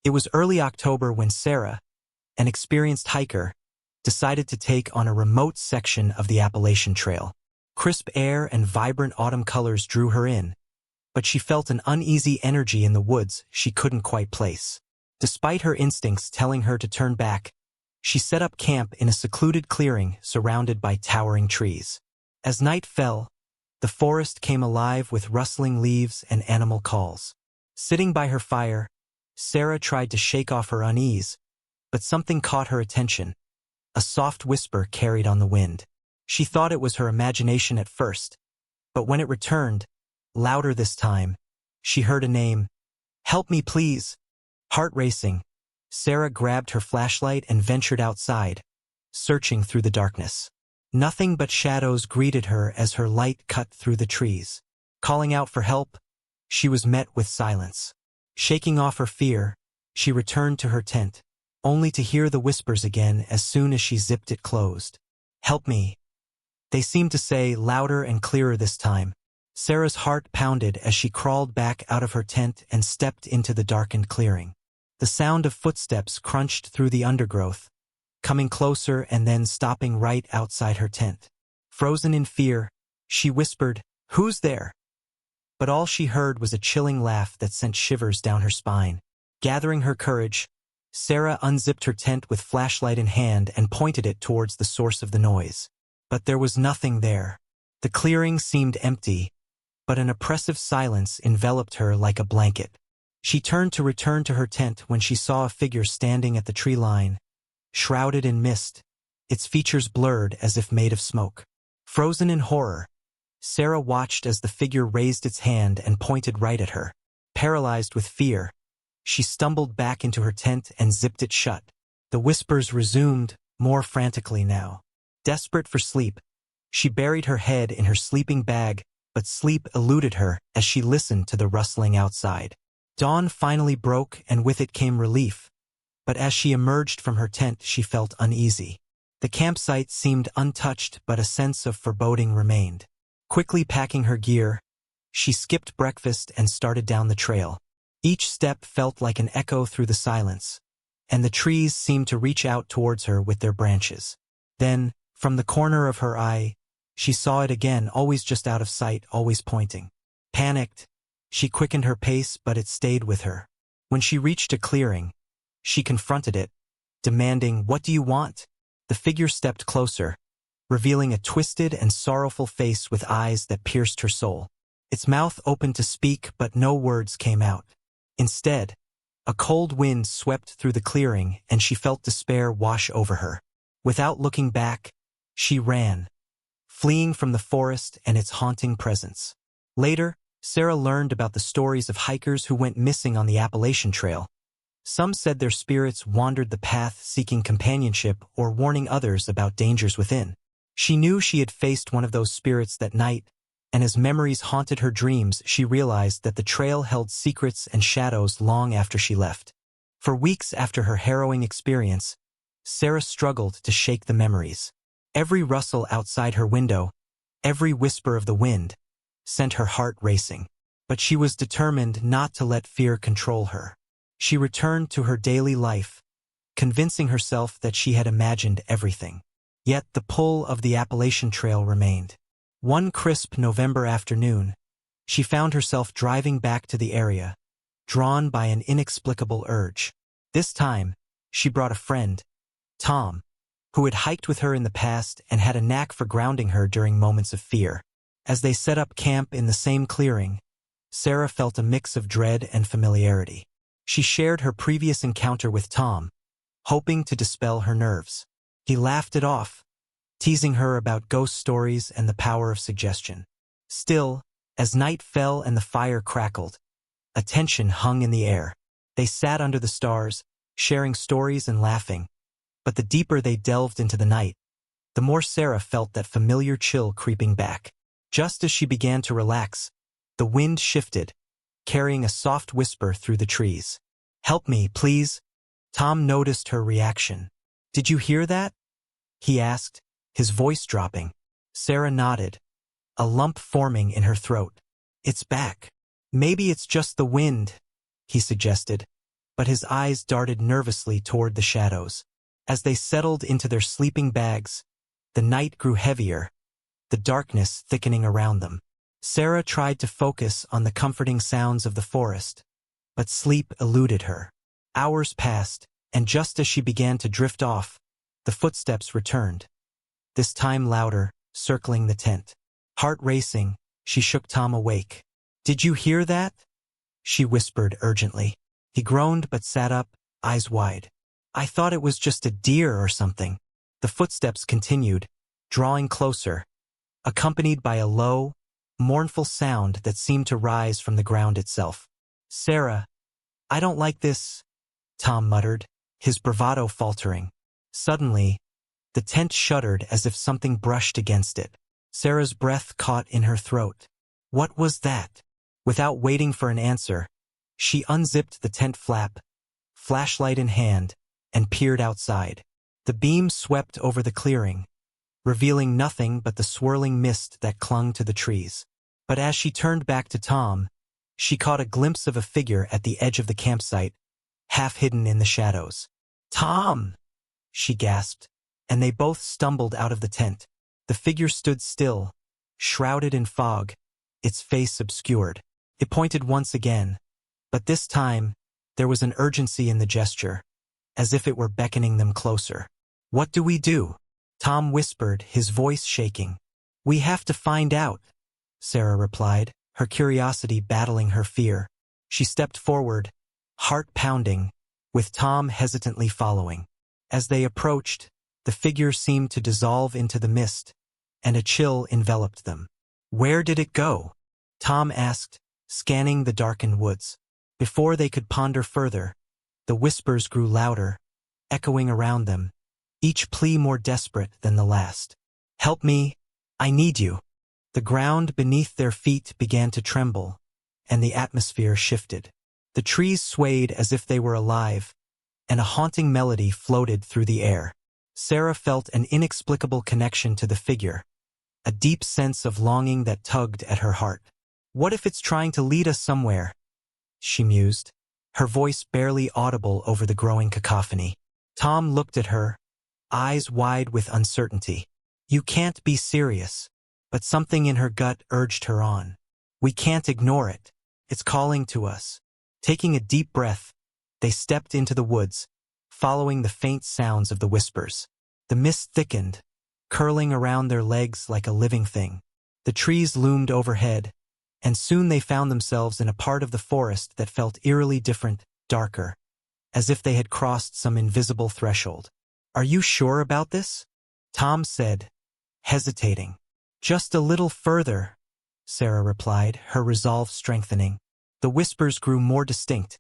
It was early October when Sarah, an experienced hiker, decided to take on a remote section of the Appalachian Trail. Crisp air and vibrant autumn colors drew her in, but she felt an uneasy energy in the woods she couldn't quite place. Despite her instincts telling her to turn back, she set up camp in a secluded clearing surrounded by towering trees. As night fell, the forest came alive with rustling leaves and animal calls. Sitting by her fire, Sarah tried to shake off her unease, but something caught her attention. A soft whisper carried on the wind. She thought it was her imagination at first, but when it returned, louder this time, she heard a name. "Help me, please." Heart racing, Sarah grabbed her flashlight and ventured outside, searching through the darkness. Nothing but shadows greeted her as her light cut through the trees. Calling out for help, she was met with silence. Shaking off her fear, she returned to her tent, only to hear the whispers again as soon as she zipped it closed. "Help me," they seemed to say, louder and clearer this time. Sarah's heart pounded as she crawled back out of her tent and stepped into the darkened clearing. The sound of footsteps crunched through the undergrowth, coming closer and then stopping right outside her tent. Frozen in fear, she whispered, "Who's there?" But all she heard was a chilling laugh that sent shivers down her spine. Gathering her courage, Sarah unzipped her tent with flashlight in hand and pointed it towards the source of the noise. But there was nothing there. The clearing seemed empty, but an oppressive silence enveloped her like a blanket. She turned to return to her tent when she saw a figure standing at the tree line, shrouded in mist, its features blurred as if made of smoke. Frozen in horror, Sarah watched as the figure raised its hand and pointed right at her. Paralyzed with fear, she stumbled back into her tent and zipped it shut. The whispers resumed, more frantically now. Desperate for sleep, she buried her head in her sleeping bag, but sleep eluded her as she listened to the rustling outside. Dawn finally broke, and with it came relief, but as she emerged from her tent she felt uneasy. The campsite seemed untouched, but a sense of foreboding remained. Quickly packing her gear, she skipped breakfast and started down the trail. Each step felt like an echo through the silence, and the trees seemed to reach out towards her with their branches. Then, from the corner of her eye, she saw it again, always just out of sight, always pointing. Panicked, she quickened her pace, but it stayed with her. When she reached a clearing, she confronted it, demanding, "What do you want?" The figure stepped closer, revealing a twisted and sorrowful face with eyes that pierced her soul. Its mouth opened to speak, but no words came out. Instead, a cold wind swept through the clearing, and she felt despair wash over her. Without looking back, she ran, fleeing from the forest and its haunting presence. Later, Sarah learned about the stories of hikers who went missing on the Appalachian Trail. Some said their spirits wandered the path seeking companionship or warning others about dangers within. She knew she had faced one of those spirits that night, and as memories haunted her dreams, she realized that the trail held secrets and shadows long after she left. For weeks after her harrowing experience, Sarah struggled to shake the memories. Every rustle outside her window, every whisper of the wind, sent her heart racing. But she was determined not to let fear control her. She returned to her daily life, convincing herself that she had imagined everything. Yet the pull of the Appalachian Trail remained. One crisp November afternoon, she found herself driving back to the area, drawn by an inexplicable urge. This time, she brought a friend, Tom, who had hiked with her in the past and had a knack for grounding her during moments of fear. As they set up camp in the same clearing, Sarah felt a mix of dread and familiarity. She shared her previous encounter with Tom, hoping to dispel her nerves. He laughed it off, teasing her about ghost stories and the power of suggestion. Still, as night fell and the fire crackled, a tension hung in the air. They sat under the stars, sharing stories and laughing, but the deeper they delved into the night, the more Sarah felt that familiar chill creeping back. Just as she began to relax, the wind shifted, carrying a soft whisper through the trees. "Help me, please." Tom noticed her reaction. "Did you hear that?" he asked, his voice dropping. Sarah nodded, a lump forming in her throat. "It's back." "Maybe it's just the wind," he suggested, but his eyes darted nervously toward the shadows. As they settled into their sleeping bags, the night grew heavier, the darkness thickening around them. Sarah tried to focus on the comforting sounds of the forest, but sleep eluded her. Hours passed, and just as she began to drift off, the footsteps returned, this time louder, circling the tent. Heart racing, she shook Tom awake. "Did you hear that?" she whispered urgently. He groaned but sat up, eyes wide. "I thought it was just a deer or something." The footsteps continued, drawing closer, accompanied by a low, mournful sound that seemed to rise from the ground itself. "Sarah, I don't like this," Tom muttered, his bravado faltering. Suddenly, the tent shuddered as if something brushed against it. Sarah's breath caught in her throat. What was that? Without waiting for an answer, she unzipped the tent flap, flashlight in hand, and peered outside. The beam swept over the clearing, revealing nothing but the swirling mist that clung to the trees. But as she turned back to Tom, she caught a glimpse of a figure at the edge of the campsite, half hidden in the shadows. "Tom!" she gasped, and they both stumbled out of the tent. The figure stood still, shrouded in fog, its face obscured. It pointed once again, but this time there was an urgency in the gesture, as if it were beckoning them closer. "What do we do?" Tom whispered, his voice shaking. "We have to find out," Sarah replied, her curiosity battling her fear. She stepped forward, heart pounding, with Tom hesitantly following. As they approached, the figure seemed to dissolve into the mist, and a chill enveloped them. "Where did it go?" Tom asked, scanning the darkened woods. Before they could ponder further, the whispers grew louder, echoing around them, each plea more desperate than the last. "Help me, I need you." The ground beneath their feet began to tremble, and the atmosphere shifted. The trees swayed as if they were alive, and a haunting melody floated through the air. Sarah felt an inexplicable connection to the figure, a deep sense of longing that tugged at her heart. "What if it's trying to lead us somewhere?" she mused, her voice barely audible over the growing cacophony. Tom looked at her, eyes wide with uncertainty. "You can't be serious." But something in her gut urged her on. "We can't ignore it. It's calling to us." Taking a deep breath, they stepped into the woods, following the faint sounds of the whispers. The mist thickened, curling around their legs like a living thing. The trees loomed overhead, and soon they found themselves in a part of the forest that felt eerily different, darker, as if they had crossed some invisible threshold. "Are you sure about this?" Tom said, hesitating. "Just a little further," Sarah replied, her resolve strengthening. The whispers grew more distinct,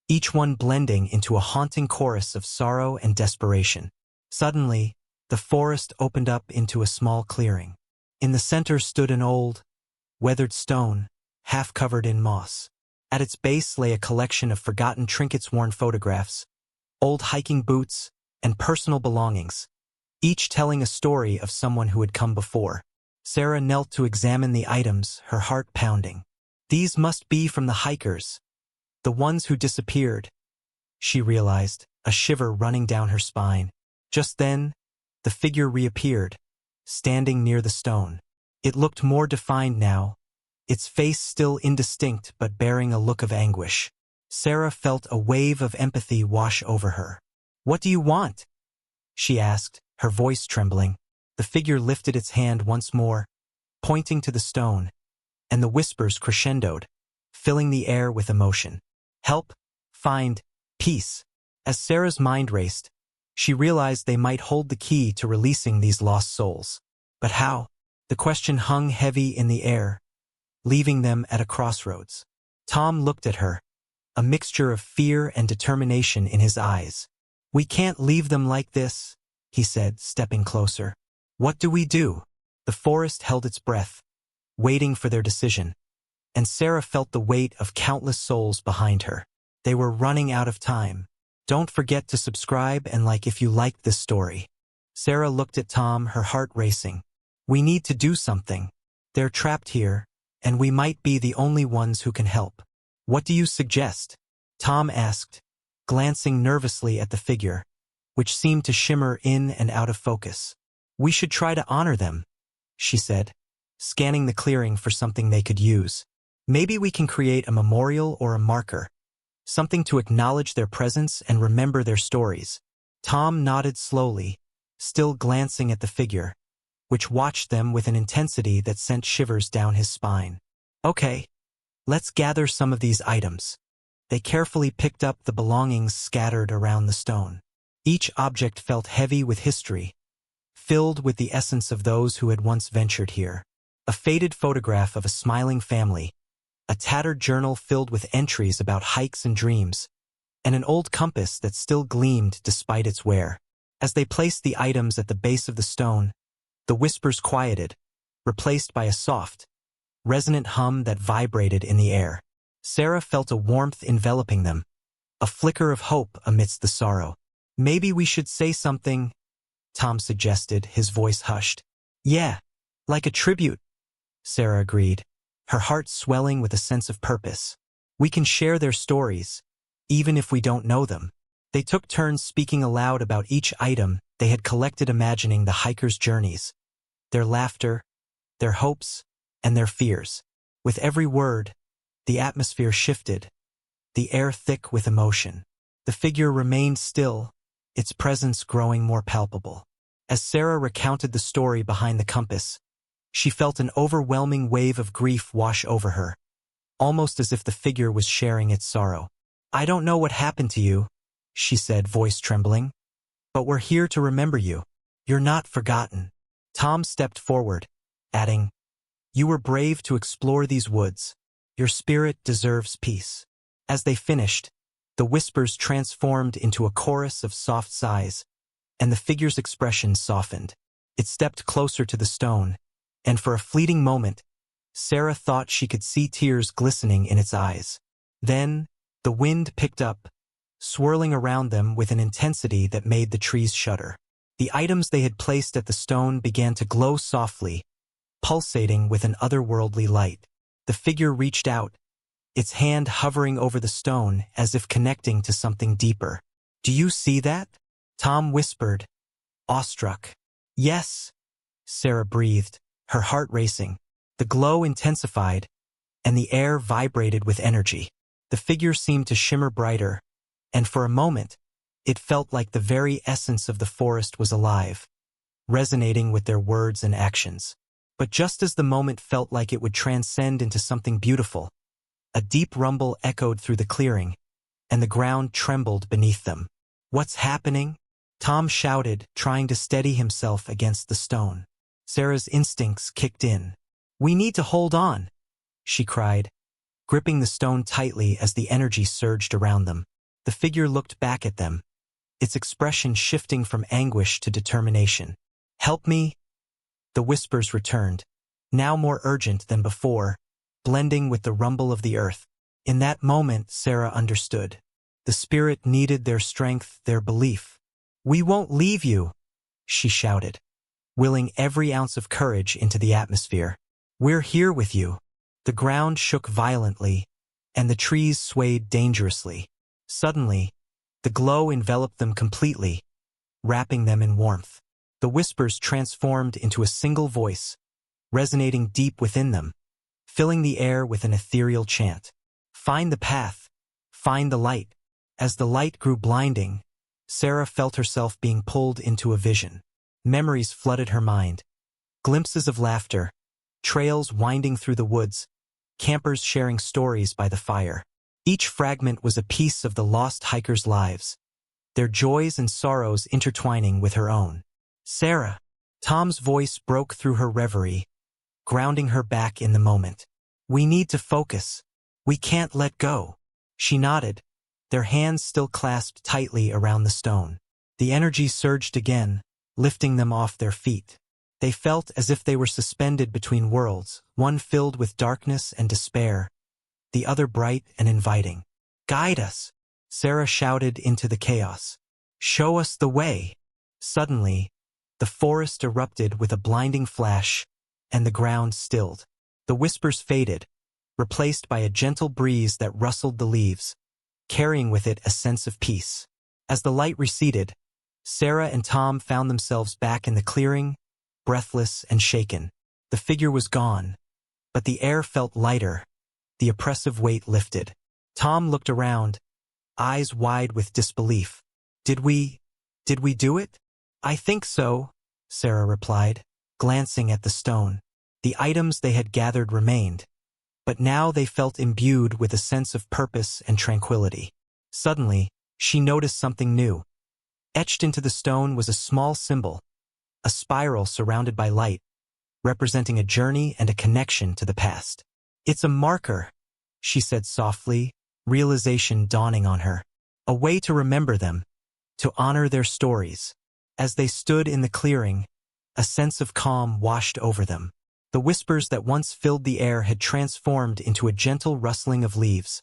each one blending into a haunting chorus of sorrow and desperation. Suddenly, the forest opened up into a small clearing. In the center stood an old, weathered stone, half covered in moss. At its base lay a collection of forgotten trinkets-worn photographs, old hiking boots, and personal belongings, each telling a story of someone who had come before. Sarah knelt to examine the items, her heart pounding. These must be from the hikers, the ones who disappeared, she realized, a shiver running down her spine. Just then, the figure reappeared, standing near the stone. It looked more defined now, its face still indistinct but bearing a look of anguish. Sarah felt a wave of empathy wash over her. "What do you want?" she asked, her voice trembling. The figure lifted its hand once more, pointing to the stone, and the whispers crescendoed, filling the air with emotion. "Help, find, peace." As Sarah's mind raced, she realized they might hold the key to releasing these lost souls. But how? The question hung heavy in the air, leaving them at a crossroads. Tom looked at her, a mixture of fear and determination in his eyes. "We can't leave them like this," he said, stepping closer. "What do we do?" The forest held its breath, waiting for their decision, and Sarah felt the weight of countless souls behind her. They were running out of time. Don't forget to subscribe and like if you liked this story. Sarah looked at Tom, her heart racing. "We need to do something. They're trapped here, and we might be the only ones who can help." "What do you suggest?" Tom asked, glancing nervously at the figure, which seemed to shimmer in and out of focus. "We should try to honor them," she said, scanning the clearing for something they could use. "Maybe we can create a memorial or a marker, something to acknowledge their presence and remember their stories." Tom nodded slowly, still glancing at the figure, which watched them with an intensity that sent shivers down his spine. "Okay, let's gather some of these items." They carefully picked up the belongings scattered around the stone. Each object felt heavy with history, filled with the essence of those who had once ventured here. A faded photograph of a smiling family, a tattered journal filled with entries about hikes and dreams, and an old compass that still gleamed despite its wear. As they placed the items at the base of the stone, the whispers quieted, replaced by a soft, resonant hum that vibrated in the air. Sarah felt a warmth enveloping them, a flicker of hope amidst the sorrow. "Maybe we should say something," Tom suggested, his voice hushed. "Yeah, like a tribute," Sarah agreed, her heart swelling with a sense of purpose. "We can share their stories, even if we don't know them." They took turns speaking aloud about each item they had collected, imagining the hikers' journeys, their laughter, their hopes, and their fears. With every word, the atmosphere shifted, the air thick with emotion. The figure remained still, its presence growing more palpable. As Sarah recounted the story behind the compass, she felt an overwhelming wave of grief wash over her, almost as if the figure was sharing its sorrow. "I don't know what happened to you," she said, voice trembling, "but we're here to remember you. You're not forgotten." Tom stepped forward, adding, "You were brave to explore these woods. Your spirit deserves peace." As they finished, the whispers transformed into a chorus of soft sighs, and the figure's expression softened. It stepped closer to the stone, and for a fleeting moment, Sarah thought she could see tears glistening in its eyes. Then, the wind picked up, swirling around them with an intensity that made the trees shudder. The items they had placed at the stone began to glow softly, pulsating with an otherworldly light. The figure reached out, its hand hovering over the stone as if connecting to something deeper. "Do you see that?" Tom whispered, awestruck. "Yes," Sarah breathed, her heart racing. The glow intensified, and the air vibrated with energy. The figure seemed to shimmer brighter, and for a moment, it felt like the very essence of the forest was alive, resonating with their words and actions. But just as the moment felt like it would transcend into something beautiful, a deep rumble echoed through the clearing, and the ground trembled beneath them. "What's happening?" Tom shouted, trying to steady himself against the stone. Sarah's instincts kicked in. "We need to hold on," she cried, gripping the stone tightly as the energy surged around them. The figure looked back at them, its expression shifting from anguish to determination. "Help me?" The whispers returned, now more urgent than before, blending with the rumble of the earth. In that moment, Sarah understood. The spirit needed their strength, their belief. "We won't leave you," she shouted, willing every ounce of courage into the atmosphere. "We're here with you." The ground shook violently, and the trees swayed dangerously. Suddenly, the glow enveloped them completely, wrapping them in warmth. The whispers transformed into a single voice, resonating deep within them, filling the air with an ethereal chant. "Find the path. Find the light." As the light grew blinding, Sarah felt herself being pulled into a vision. Memories flooded her mind. Glimpses of laughter, trails winding through the woods, campers sharing stories by the fire. Each fragment was a piece of the lost hikers' lives, their joys and sorrows intertwining with her own. "Sarah!" Tom's voice broke through her reverie, grounding her back in the moment. "We need to focus. We can't let go." She nodded, their hands still clasped tightly around the stone. The energy surged again, lifting them off their feet. They felt as if they were suspended between worlds, one filled with darkness and despair, the other bright and inviting. "Guide us," Sarah shouted into the chaos. "Show us the way." Suddenly, the forest erupted with a blinding flash, and the ground stilled. The whispers faded, replaced by a gentle breeze that rustled the leaves, carrying with it a sense of peace. As the light receded, Sarah and Tom found themselves back in the clearing, breathless and shaken. The figure was gone, but the air felt lighter, the oppressive weight lifted. Tom looked around, eyes wide with disbelief. Did we do it? I think so, Sarah replied, glancing at the stone. The items they had gathered remained, but now they felt imbued with a sense of purpose and tranquility. Suddenly, she noticed something new. Etched into the stone was a small symbol, a spiral surrounded by light, representing a journey and a connection to the past. It's a marker, she said softly, realization dawning on her. A way to remember them, to honor their stories. As they stood in the clearing, a sense of calm washed over them. The whispers that once filled the air had transformed into a gentle rustling of leaves,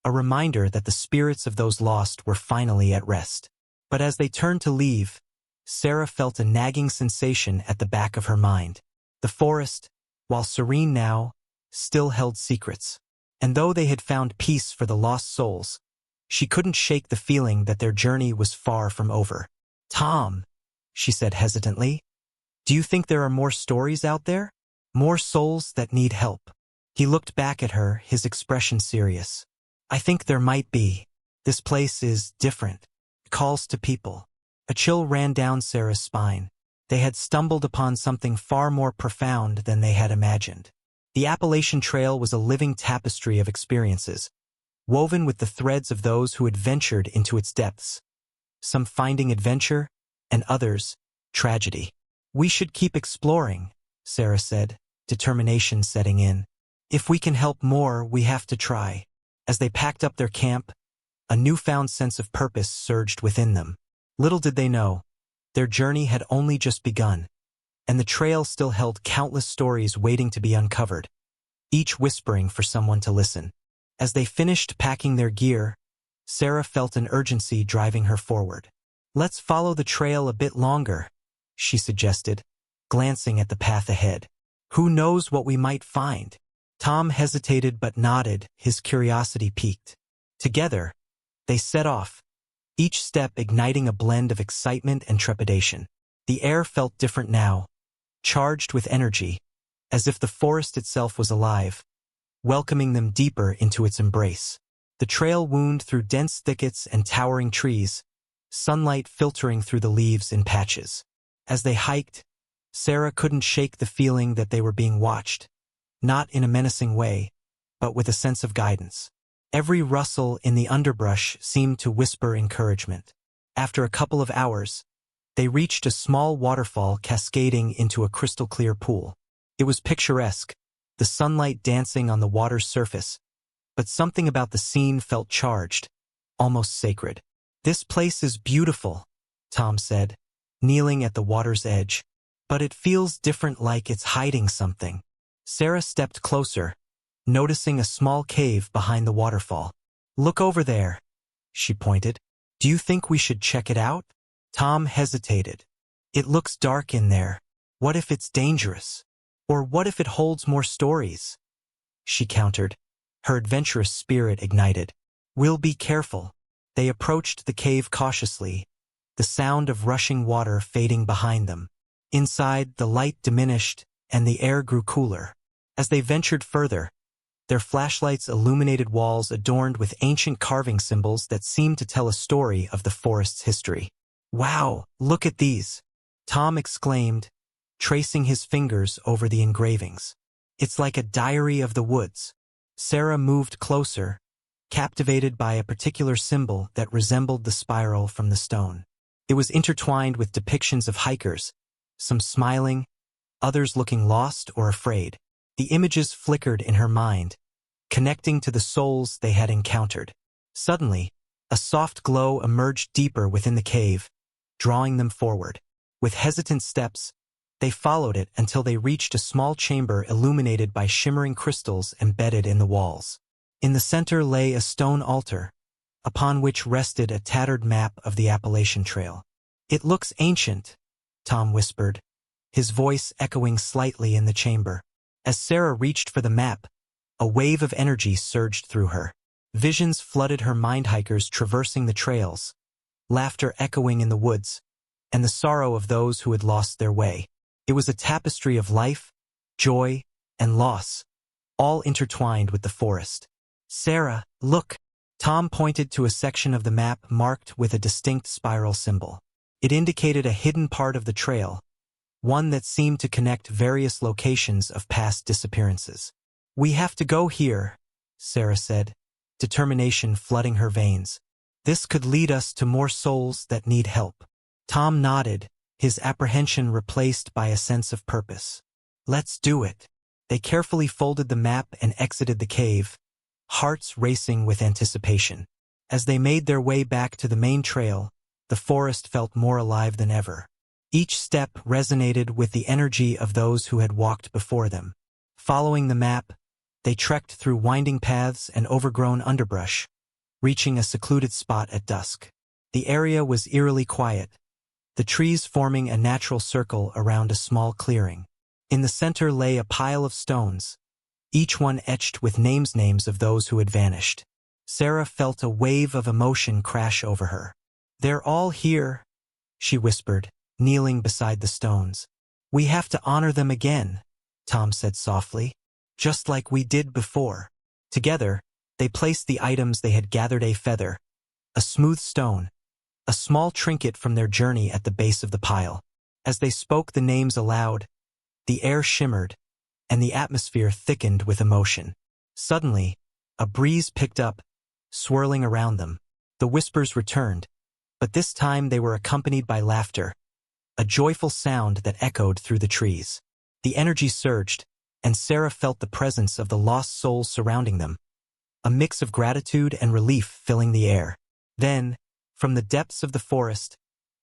a reminder that the spirits of those lost were finally at rest. But as they turned to leave, Sarah felt a nagging sensation at the back of her mind. The forest, while serene now, still held secrets. And though they had found peace for the lost souls, she couldn't shake the feeling that their journey was far from over. Tom, she said hesitantly, do you think there are more stories out there? More souls that need help? He looked back at her, his expression serious. I think there might be. This place is different. It calls to people. A chill ran down Sarah's spine. They had stumbled upon something far more profound than they had imagined. The Appalachian Trail was a living tapestry of experiences, woven with the threads of those who had ventured into its depths. Some finding adventure, and others, tragedy. We should keep exploring, Sarah said, determination setting in. If we can help more, we have to try. As they packed up their camp, a newfound sense of purpose surged within them. Little did they know, their journey had only just begun, and the trail still held countless stories waiting to be uncovered, each whispering for someone to listen. As they finished packing their gear, Sarah felt an urgency driving her forward. Let's follow the trail a bit longer, she suggested, glancing at the path ahead. Who knows what we might find? Tom hesitated but nodded, his curiosity piqued. Together, they set off, each step igniting a blend of excitement and trepidation. The air felt different now, charged with energy, as if the forest itself was alive, welcoming them deeper into its embrace. The trail wound through dense thickets and towering trees, sunlight filtering through the leaves in patches. As they hiked, Sarah couldn't shake the feeling that they were being watched, not in a menacing way, but with a sense of guidance. Every rustle in the underbrush seemed to whisper encouragement. After a couple of hours, they reached a small waterfall cascading into a crystal-clear pool. It was picturesque, the sunlight dancing on the water's surface, but something about the scene felt charged, almost sacred. This place is beautiful, Tom said, kneeling at the water's edge, but it feels different, like it's hiding something. Sarah stepped closer, noticing a small cave behind the waterfall. Look over there, she pointed. Do you think we should check it out? Tom hesitated. It looks dark in there. What if it's dangerous? Or what if it holds more stories? She countered, her adventurous spirit ignited. We'll be careful. They approached the cave cautiously, the sound of rushing water fading behind them. Inside, the light diminished and the air grew cooler. As they ventured further, their flashlights illuminated walls adorned with ancient carving symbols that seemed to tell a story of the forest's history. Wow, look at these, Tom exclaimed, tracing his fingers over the engravings. It's like a diary of the woods. Sarah moved closer, captivated by a particular symbol that resembled the spiral from the stone. It was intertwined with depictions of hikers, some smiling, others looking lost or afraid. The images flickered in her mind, connecting to the souls they had encountered. Suddenly, a soft glow emerged deeper within the cave, drawing them forward. With hesitant steps, they followed it until they reached a small chamber illuminated by shimmering crystals embedded in the walls. In the center lay a stone altar, upon which rested a tattered map of the Appalachian Trail. It looks ancient, Tom whispered, his voice echoing slightly in the chamber. As Sarah reached for the map, a wave of energy surged through her. Visions flooded her mind, hikers traversing the trails, laughter echoing in the woods, and the sorrow of those who had lost their way. It was a tapestry of life, joy, and loss, all intertwined with the forest. "Sarah, look!" Tom pointed to a section of the map marked with a distinct spiral symbol. It indicated a hidden part of the trail, one that seemed to connect various locations of past disappearances. "We have to go here," Sarah said, determination flooding her veins. "This could lead us to more souls that need help." Tom nodded, his apprehension replaced by a sense of purpose. "Let's do it." They carefully folded the map and exited the cave, hearts racing with anticipation. As they made their way back to the main trail, the forest felt more alive than ever. Each step resonated with the energy of those who had walked before them. Following the map, they trekked through winding paths and overgrown underbrush, reaching a secluded spot at dusk. The area was eerily quiet, the trees forming a natural circle around a small clearing. In the center lay a pile of stones, each one etched with names of those who had vanished. Sarah felt a wave of emotion crash over her. "They're all here," she whispered, kneeling beside the stones. "We have to honor them again," Tom said softly, "just like we did before." Together, they placed the items they had gathered: a feather, a smooth stone, a small trinket from their journey at the base of the pile. As they spoke the names aloud, the air shimmered, and the atmosphere thickened with emotion. Suddenly, a breeze picked up, swirling around them. The whispers returned, but this time they were accompanied by laughter, a joyful sound that echoed through the trees. The energy surged, and Sarah felt the presence of the lost souls surrounding them, a mix of gratitude and relief filling the air. Then, from the depths of the forest,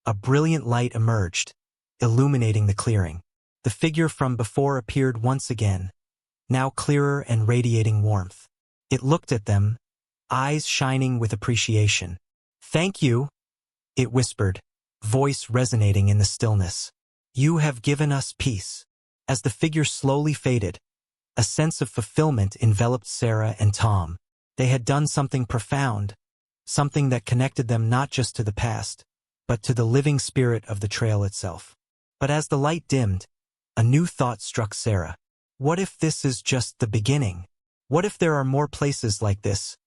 a brilliant light emerged, illuminating the clearing. The figure from before appeared once again, now clearer and radiating warmth. It looked at them, eyes shining with appreciation. "Thank you," it whispered, voice resonating in the stillness. "You have given us peace." As the figure slowly faded, a sense of fulfillment enveloped Sarah and Tom. They had done something profound, something that connected them not just to the past, but to the living spirit of the trail itself. But as the light dimmed, a new thought struck Sarah. What if this is just the beginning? What if there are more places like this,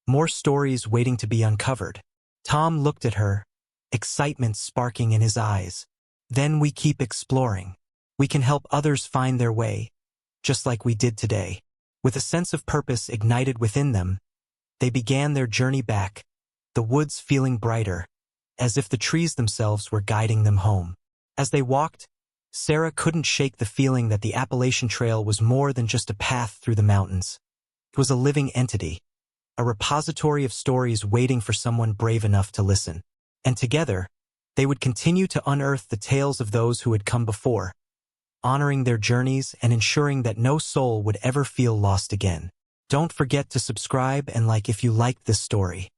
more stories waiting to be uncovered? Tom looked at her, excitement sparking in his eyes. "Then we keep exploring. We can help others find their way, just like we did today." With a sense of purpose ignited within them, they began their journey back, the woods feeling brighter, as if the trees themselves were guiding them home. As they walked, Sarah couldn't shake the feeling that the Appalachian Trail was more than just a path through the mountains. It was a living entity, a repository of stories waiting for someone brave enough to listen. And together, they would continue to unearth the tales of those who had come before, honoring their journeys and ensuring that no soul would ever feel lost again. Don't forget to subscribe and like if you liked this story.